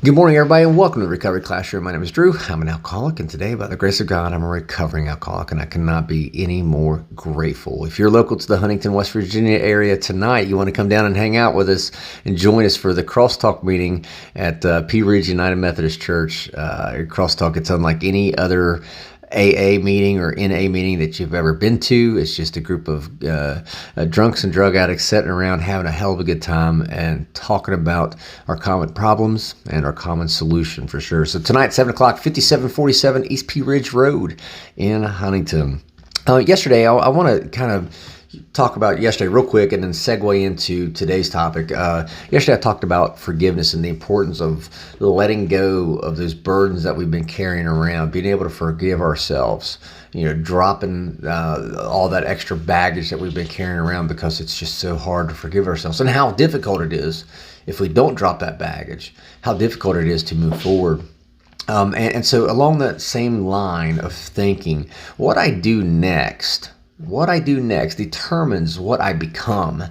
Good morning, everybody, and welcome to the Recovery Classroom. My name is Drew. I'm an alcoholic, and today, by the grace of God, I'm a recovering alcoholic, and I cannot be any more grateful. If you're local to the Huntington, West Virginia area tonight, you want to come down and hang out with us and join us for the Crosstalk meeting at Pea Ridge United Methodist Church. Crosstalk, it's unlike any other AA meeting or NA meeting that you've ever been to. It's just a group of drunks and drug addicts sitting around having a hell of a good time and talking about our common problems and our common solution for sure. So tonight, 7 o'clock, 5747 East Pea Ridge Road in Huntington. Yesterday, I want to kind of talk about yesterday real quick and then segue into today's topic. Yesterday I talked about forgiveness and the importance of letting go of those burdens that we've been carrying around, being able to forgive ourselves, dropping all that extra baggage that we've been carrying around because it's just so hard to forgive ourselves, and how difficult it is if we don't drop that baggage, how difficult it is to move forward. And so along that same line of thinking, what I do next determines what I become,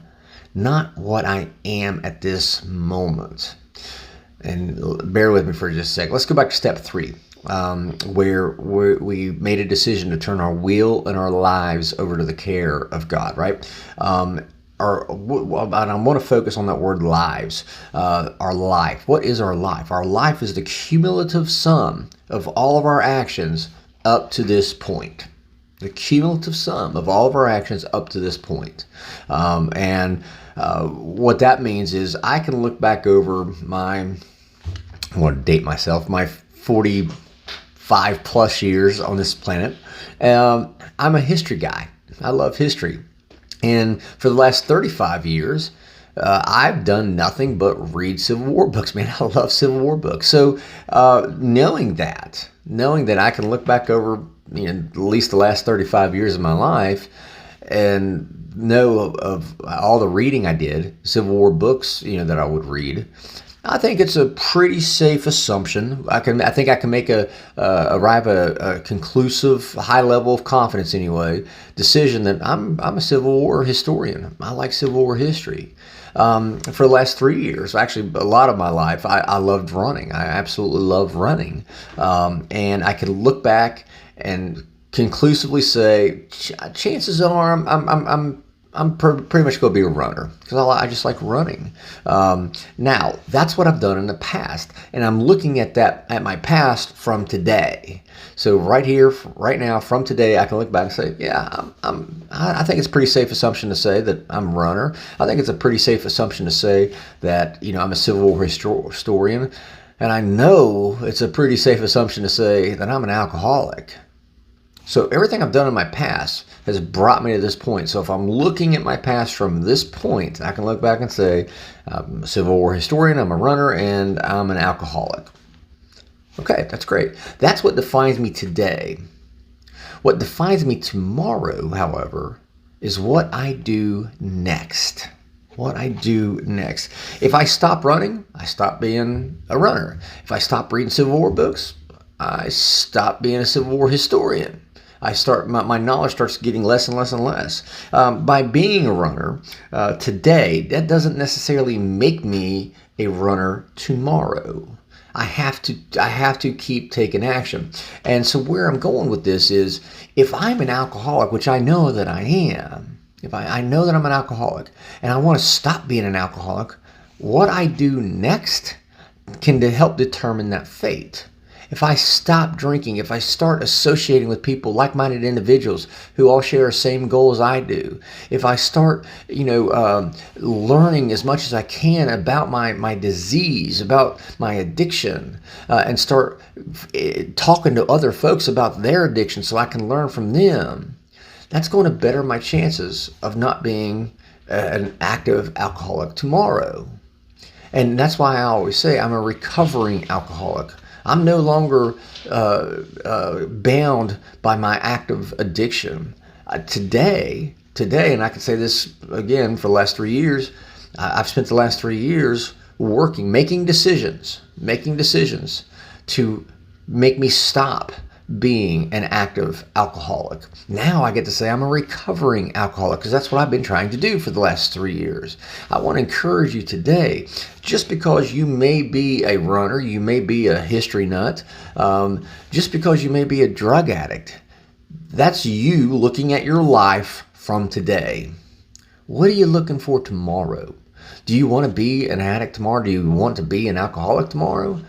not what I am at this moment. And bear with me for just a sec. Let's go back to step 3, where we made a decision to turn our will and our lives over to the care of God, right? And I want to focus on that word lives. Our life. What is our life? Our life is the cumulative sum of all of our actions up to this point. The cumulative sum of all of our actions up to this point. What that means is I can look back over I want to date myself, my 45 plus years on this planet. I'm a history guy. I love history. And for the last 35 years, I've done nothing but read Civil War books. Man, I love Civil War books. So knowing that I can look back over at least the last 35 years of my life and know of all the reading I did, Civil War books, that I would read, I think it's a pretty safe assumption. I think I can make arrive a conclusive, high level of confidence anyway, decision that I'm a Civil War historian. I like Civil War history. For the last 3 years, actually a lot of my life, I loved running. I absolutely love running. And I can look back and conclusively say, chances are I'm pretty much going to be a runner because I just like running. Now that's what I've done in the past, and I'm looking at my past from today. So right here, right now, from today, I can look back and say, yeah, I think it's a pretty safe assumption to say that I'm a runner. I think it's a pretty safe assumption to say that I'm a Civil War historian, and I know it's a pretty safe assumption to say that I'm an alcoholic. So everything I've done in my past has brought me to this point. So if I'm looking at my past from this point, I can look back and say, I'm a Civil War historian, I'm a runner, and I'm an alcoholic. Okay, that's great. That's what defines me today. What defines me tomorrow, however, is what I do next. What I do next. If I stop running, I stop being a runner. If I stop reading Civil War books, I stop being a Civil War historian. My knowledge starts getting less and less and less. By being a runner today, that doesn't necessarily make me a runner tomorrow. I have to keep taking action. And so where I'm going with this is, if I'm an alcoholic, which I know that I am, if I know that I'm an alcoholic and I want to stop being an alcoholic, what I do next can help determine that fate. If I stop drinking, if I start associating with people, like-minded individuals who all share the same goals I do, if I start, learning as much as I can about my disease, about my addiction, and start talking to other folks about their addiction so I can learn from them, that's going to better my chances of not being an active alcoholic tomorrow. And that's why I always say I'm a recovering alcoholic. I'm no longer bound by my active addiction. Today, and I can say this again for the last 3 years, I've spent the last 3 years making decisions to make me stop being an active alcoholic. Now I get to say I'm a recovering alcoholic because that's what I've been trying to do for the last 3 years. I want to encourage you today, just because you may be a runner, you may be a history nut, just because you may be a drug addict, that's you looking at your life from today. What are you looking for tomorrow? Do you want to be an addict tomorrow? Do you want to be an alcoholic tomorrow?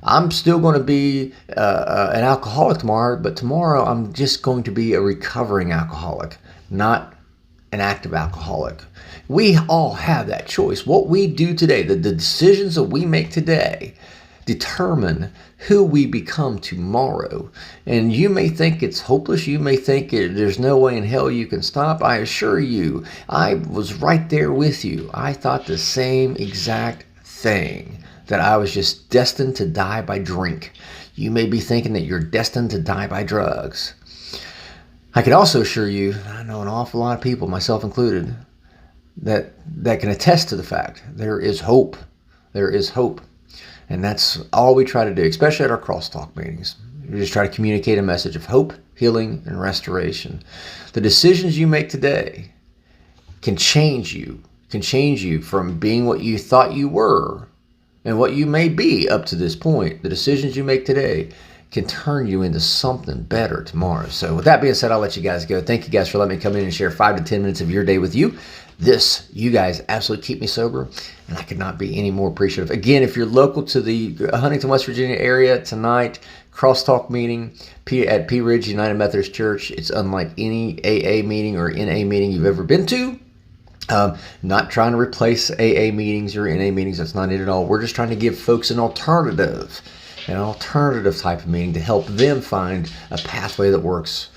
I'm still going to be an alcoholic tomorrow, but tomorrow I'm just going to be a recovering alcoholic, not an active alcoholic. We all have that choice. What we do today, the decisions that we make today, determine who we become tomorrow. And you may think it's hopeless. You may think there's no way in hell you can stop. I assure you, I was right there with you. I thought the same exact thing, that I was just destined to die by drink. You may be thinking that you're destined to die by drugs. I can also assure you, I know an awful lot of people, myself included, that can attest to the fact there is hope. There is hope. And that's all we try to do, especially at our crosstalk meetings. We just try to communicate a message of hope, healing, and restoration. The decisions you make today can change you from being what you thought you were and what you may be up to this point. The decisions you make today can turn you into something better tomorrow. So with that being said, I'll let you guys go. Thank you guys for letting me come in and share 5 to 10 minutes of your day with you. You guys absolutely keep me sober, and I could not be any more appreciative. Again, if you're local to the Huntington, West Virginia area tonight, crosstalk meeting at Pea Ridge United Methodist Church. It's unlike any AA meeting or NA meeting you've ever been to. Not trying to replace AA meetings or NA meetings. That's not it at all. We're just trying to give folks an alternative type of meeting to help them find a pathway that works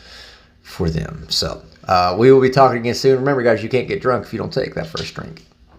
for them. So we will be talking again soon. Remember, guys, you can't get drunk if you don't take that first drink.